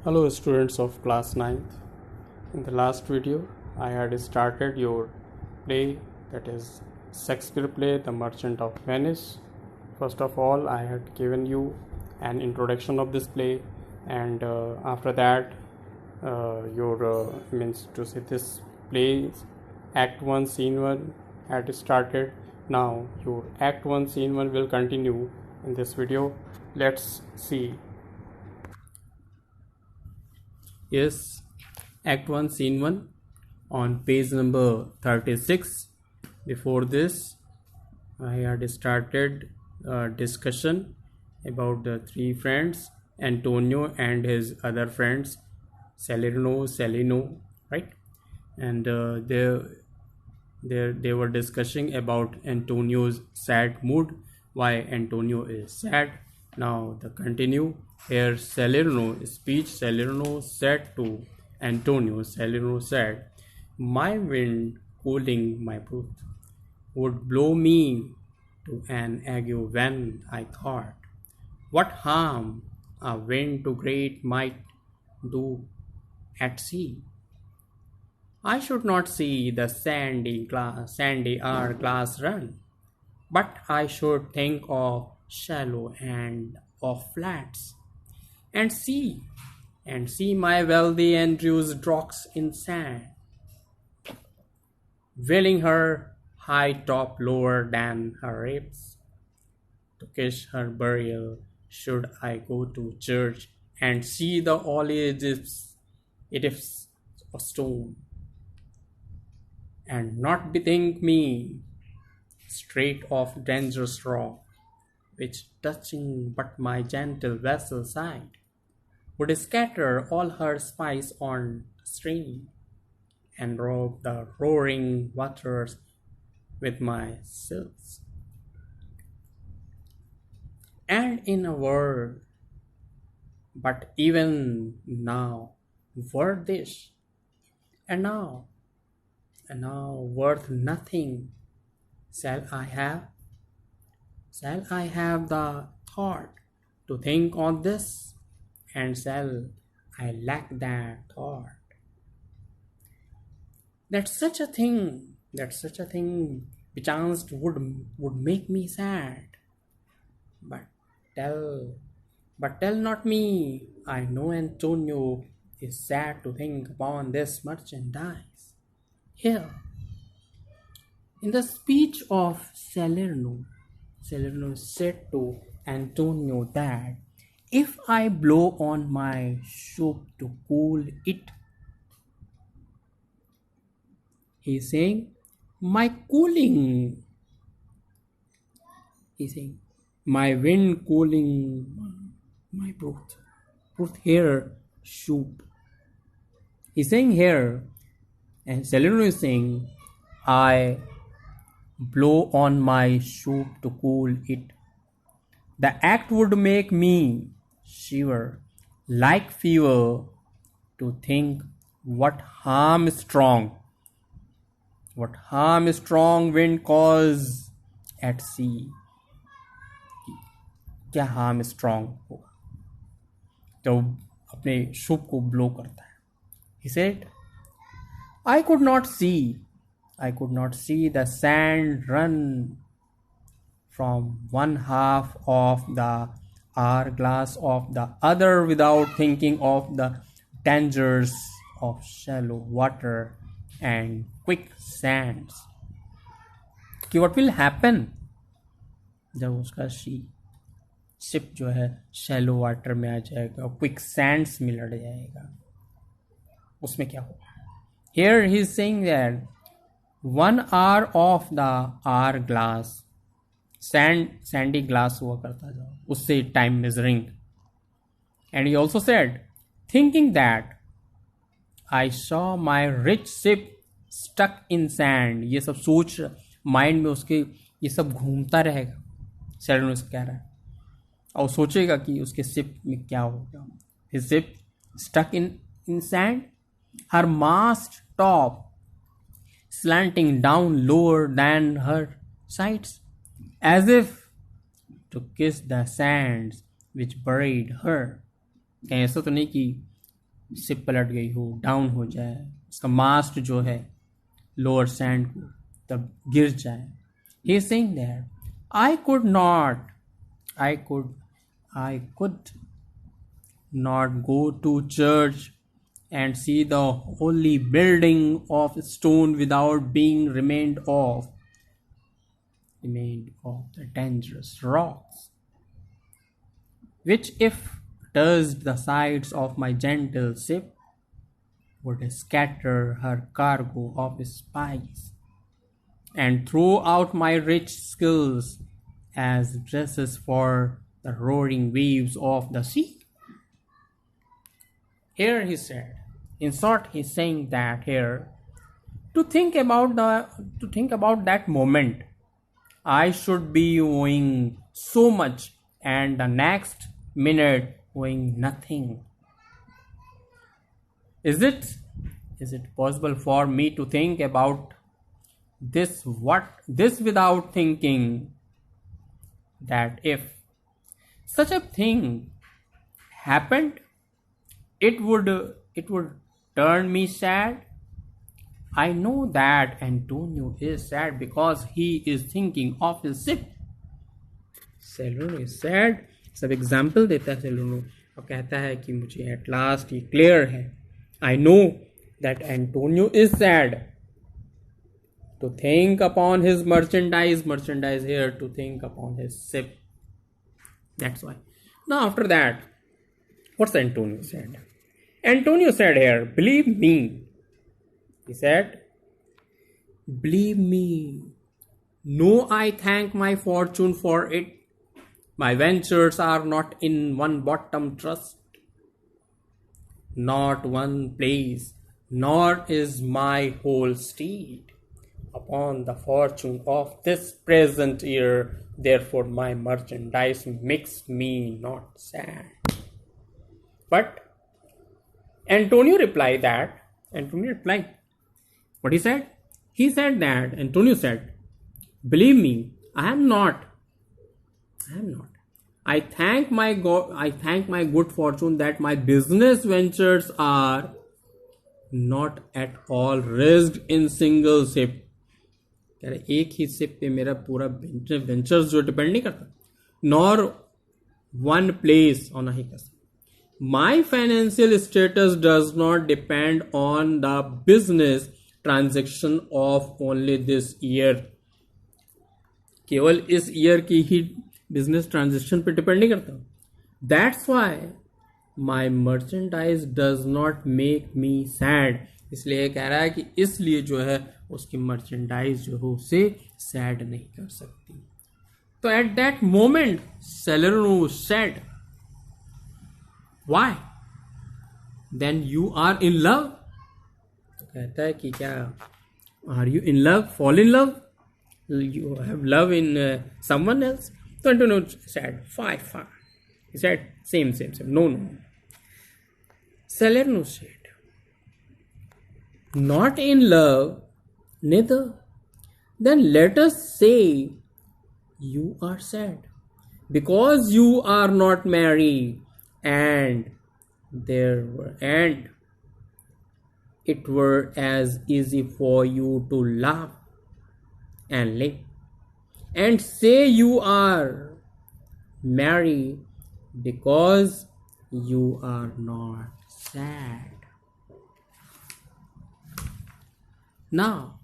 Hello students of class 9th. In the last video I had started your play, that is Shakespeare play The Merchant of Venice. First of all I had given you an introduction of this play, and after that your means to say this play act 1 scene 1 had started. Now your act 1 scene 1 will continue in this video. Let's see. Yes, Act 1, Scene 1 on page number 36. Before this, I had started a discussion about the three friends, Antonio and his other friends, Celino, right? And they were discussing about Antonio's sad mood, why Antonio is sad. Now the continue. Here Salerno said to Antonio. Salerno said, "My wind cooling my breath would blow me to an ague when I thought, what harm a wind too great might do at sea. I should not see the sandy hourglass run, but I should think of shallow and of flats, and see my wealthy Andrew's rocks in sand, wheeling her high top lower than her ribs. To kiss her burial should I go to church and see the olives edifs of stone, and not bethink me straight of dangerous rock, which touching but my gentle vessel side, would scatter all her spice on the stream, and rob the roaring waters with my silks. And in a word, but even now, were this, and now worth nothing, shall I have the thought to think on this, and shall I lack that thought? That such a thing bechanced would make me sad. But tell not me, I know Antonio is sad to think upon this merchandise. Here, in the speech of Salerno said to Antonio that if I blow on my soup to cool it, he's saying my cooling, he's saying my wind cooling my breath here soup. He's saying here, and Salerno is saying, I blow on my soup to cool it. The act would make me shiver like fever to think what harm strong wind cause at sea. क्या harm strong होगा तो अपने शुभ को blow करता है. He said, I could not see the sand run from one half of the hourglass of the other without thinking of the dangers of shallow water and quick sands. कि what will happen जब उसका ship जो है shallow water में आ जाएगा, quick Sands में लड़ जाएगा, उसमें क्या होगा. Here he is saying that 1 hour of the hourglass, sandy glass हुआ करता था, उससे time measuring. And he also said, thinking that I saw my rich ship stuck in sand. ये सब सोच माइंड में उसके ये सब घूमता रहेगा. सेलेनोस कह रहा है और सोचेगा कि उसके शिप में क्या होगा. His ship stuck in sand, her mast top slanting down lower than her sides, as if to kiss the sands which buried her. कहीं ऐसा तो नहीं कि शिप पलट गई हो, डाउन हो जाए, उसका मास्ट जो है लोअर सैंड को तब गिर जाए. He is saying that I could not I could not go to church and see the holy building of stone without being remained of the dangerous rocks, which if touched the sides of my gentle ship would scatter her cargo of spice and throw out my rich skills as dresses for the roaring waves of the sea. Here he said, in short, he's saying that here to think about that moment, I should be owing so much, and the next minute owing nothing. Is it possible for me to think about this without thinking that if such a thing happened, it would turn me sad? I know that Antonio is sad because he is thinking of his ship. सेलुनो is sad. सब example देता है सेलुनो और कहता है कि मुझे at last ये clear है. I know that Antonio is sad to think upon his merchandise here, to think upon his ship. That's why. Now after that, what's Antonio said? Antonio said here, believe me. He said, believe me. No, I thank my fortune for it. My ventures are not in one bottom trust, not one place, nor is my whole state upon the fortune of this present year. Therefore my merchandise makes me not sad. But Antonio replied, what he said? He said that, Antonio said, believe me, I am not. I thank my good fortune that my business ventures are not at all risked in single ship. कह रहे एक ही ship पे मेरा पूरा ventures जो depend नहीं करता, nor one place और नहीं कर. My financial status does not depend on the business transaction of only this year. केवल इस ईयर की ही बिजनेस ट्रांजेक्शन पे डिपेंड नहीं करता. That's why my merchandise does not make me sad. इसलिए कह रहा है कि इसलिए जो है उसकी मर्चेंडाइज जो हो उसे सैड नहीं कर सकती. तो at that moment Selena said, Why? Then you are in love? तो कहता है कि क्या are you in love? Fall in love? You have love in someone else? तो Antonio said, fine. He said, same. No. Salerno said, not in love, neither. Then let us say you are sad because you are not married. And it were as easy for you to laugh and live and say you are married because you are not sad. Now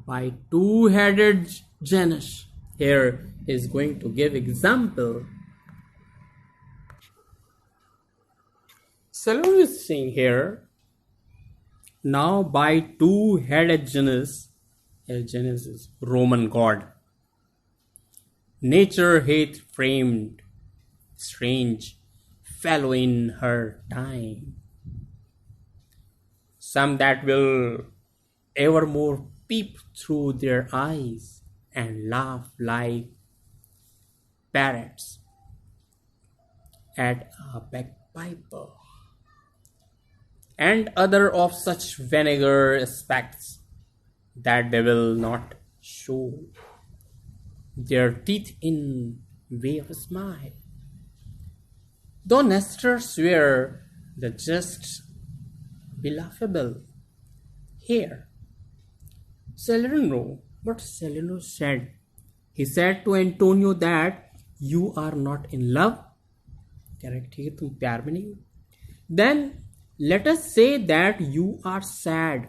by two-headed genus, here is going to give example. Salome is saying here, now by two-headed genus, genus is Roman god, nature hath framed strange fellow in her time, some that will evermore peep through their eyes and laugh like parrots at a bagpiper, and other of such vinegar aspects that they will not show their teeth in way of a smile. Though Nestor swear the just be laughable. Here, Salerno, what Salerno said. He said to Antonio that you are not in love. Correct, ठीक है, तुम प्यार में नहीं हो. Then let us say that you are sad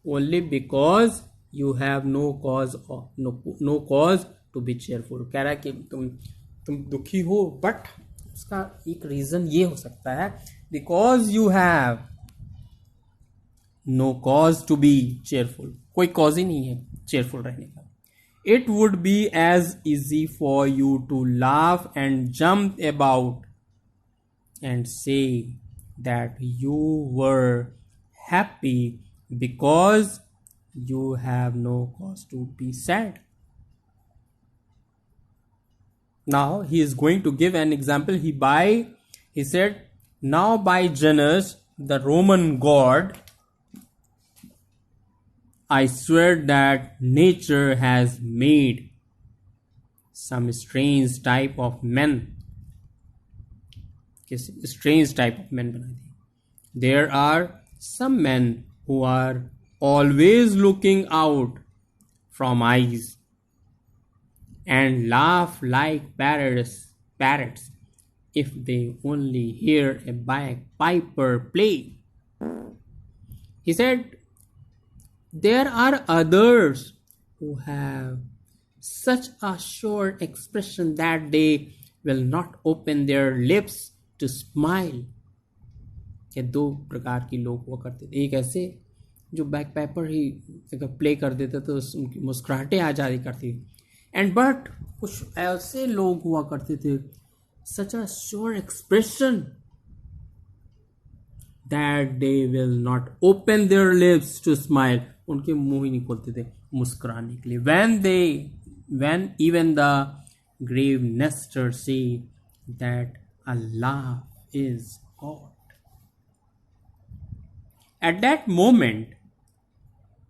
only because you have no cause to be cheerful. कह रहा है कि तुम दुखी हो, बट उसका एक रीजन ये हो सकता है because you have no cause to be cheerful. कोई कॉज ही नहीं है cheerful रहने का. It would be as easy for you to laugh and jump about and say that you were happy because you have no cause to be sad. Now he is going to give an example. He said, now by Janus, the Roman god, I swear that nature has made some strange type of men. Strange type of men बना दिए. There are some men who are always looking out from eyes and laugh like parrots if they only hear a bagpiper play. He said, there are others who have such a short expression that they will not open their lips to smile. ये दो प्रकार के लोग हुआ करते थे. एक ऐसे जो बैक पेपर ही अगर प्ले कर देते तो उनकी मुस्कुराहटें आ जाती करती. एंड बट कुछ ऐसे लोग हुआ करते थे, such a short expression that they will not open their lips to smile. उनके मुंह ही नहीं खोलते थे मुस्कुराने के लिए. When even the grave nesters say that a laugh is God. At that moment,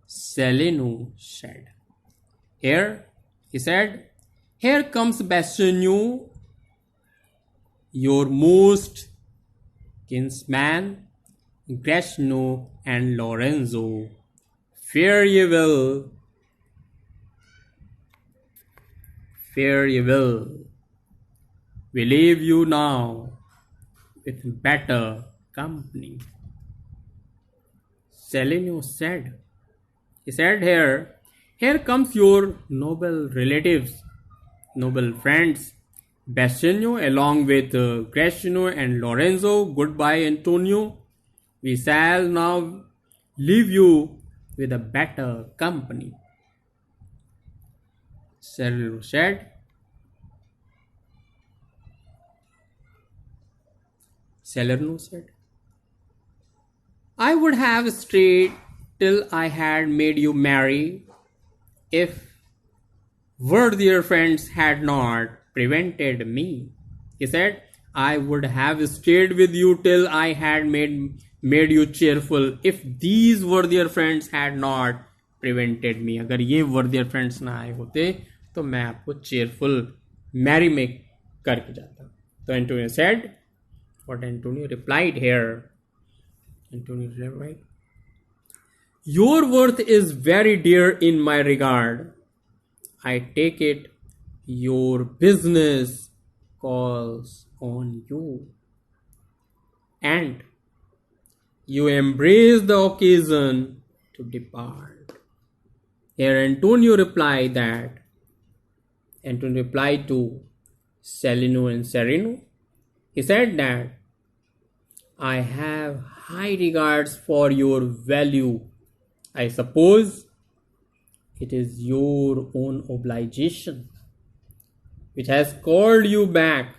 Salerno said, he said, here comes Bassanio, your most kinsman, Gracchino and Lorenzo. Fare ye well. We leave you now with better company. Salerno said, he said, here comes your noble relatives, noble friends, Bassanio along with Gracchino and Lorenzo. Goodbye, Antonio. We shall now leave you with a better company. Salerno said, I would have stayed till I had made you merry if worthier friends had not prevented me. He said, I would have stayed with you till I had made you cheerful if these worthier friends had not prevented me. अगर ये worthier friends ना आए होते तो मैं आपको cheerful merry में करके जाता. तो Antonio said, what Antonio replied here. Antonio replied, your worth is very dear in my regard. I take it your business calls on you. And you embrace the occasion to depart. Here Antonio replied to Salerno and Sereno. He said that I have high regards for your value. I suppose it is your own obligation which has called you back,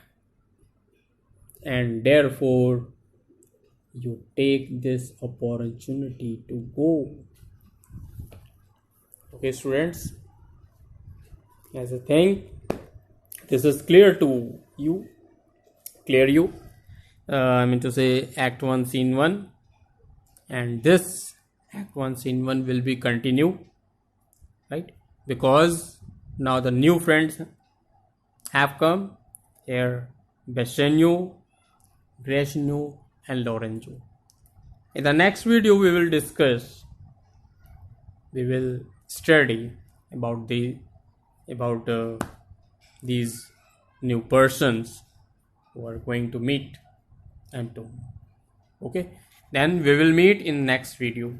and therefore you take this opportunity to go. Okay, students, as I think this is clear to you. I mean to say Act 1 Scene 1, and this Act 1 Scene 1 will be continued, right? Because now the new friends have come here. Bassanio, Gracchino and Lorenzo. In the next video, we will study about these new persons who are going to meet Anton. Okay, then we will meet in next video.